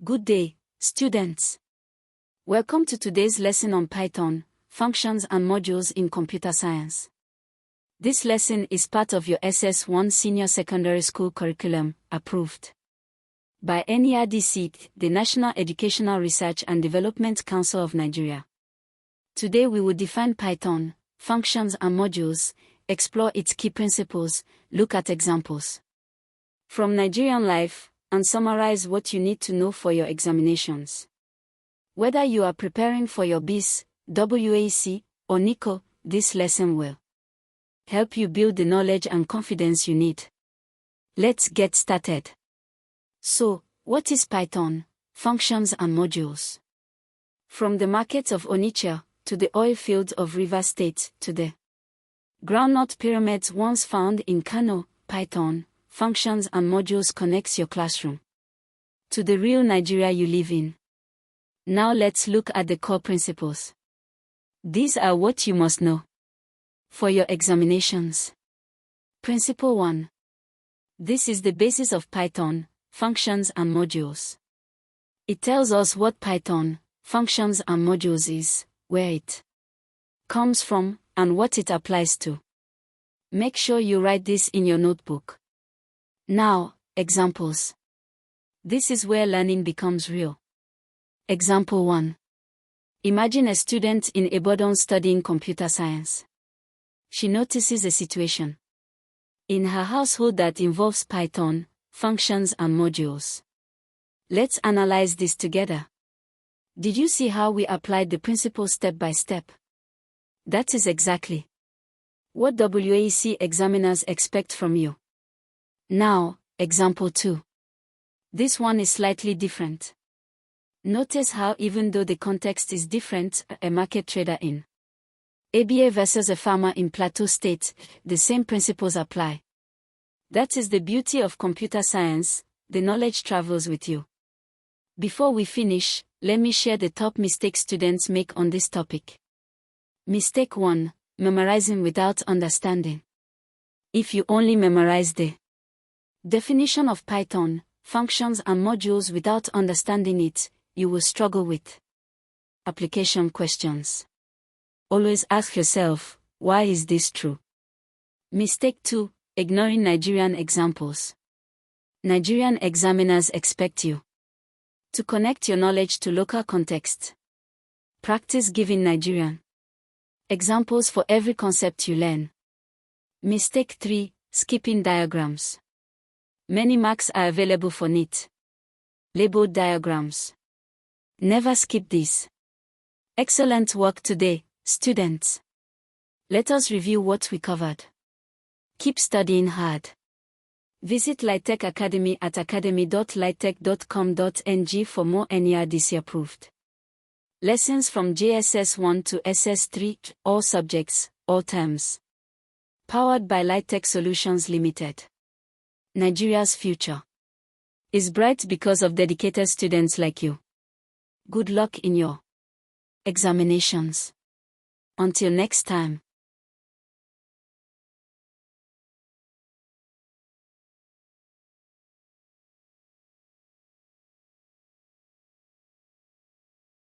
Good day, students. Welcome to today's lesson on Python, functions and modules in computer science. This lesson is part of your SS1 Senior Secondary School curriculum, approved by NERDC, the National Educational Research and Development Council of Nigeria. Today we will define Python, functions and modules, explore its key principles, look at examples from Nigerian life, and summarize what you need to know for your examinations. Whether you are preparing for your BECE, WAEC, or NECO, this lesson will help you build the knowledge and confidence you need. Let's get started. So, what is Python, functions and modules? From the markets of Onitsha, to the oil fields of Rivers State, to the groundnut pyramids once found in Kano, Python, functions and modules connects your classroom to the real Nigeria you live in. Now let's look at the core principles. These are what you must know for your examinations. Principle 1. This is the basis of Python, functions and modules. It tells us what Python, functions and modules is, where it comes from, and what it applies to. Make sure you write this in your notebook. Now, examples. This is where learning becomes real. Example 1. Imagine a student in Ibadan studying computer science. She notices a situation in her household that involves Python, functions and modules. Let's analyze this together. Did you see how we applied the principles step by step? That is exactly what WAEC examiners expect from you. Now, example 2. This one is slightly different. Notice how even though the context is different, a market trader in ABA versus a farmer in Plateau State, the same principles apply. That is the beauty of computer science, the knowledge travels with you. Before we finish, let me share the top mistakes students make on this topic. Mistake 1. Memorizing without understanding. If you only memorize the definition of Python, functions and modules without understanding it, you will struggle with application questions. Always ask yourself, why is this true? Mistake 2. Ignoring Nigerian examples. Nigerian examiners expect you to connect your knowledge to local context. Practice giving Nigerian examples for every concept you learn. Mistake 3. Skipping diagrams. Many marks are available for neat labeled diagrams. Never skip these. Excellent work today, students. Let us review what we covered. Keep studying hard. Visit Litech Academy at academy.litech.com.ng for more NERDC-approved lessons from JSS 1 to SS3, all subjects, all terms. Powered by Litech Solutions Limited. Nigeria's future is bright because of dedicated students like you. Good luck in your examinations. Until next time.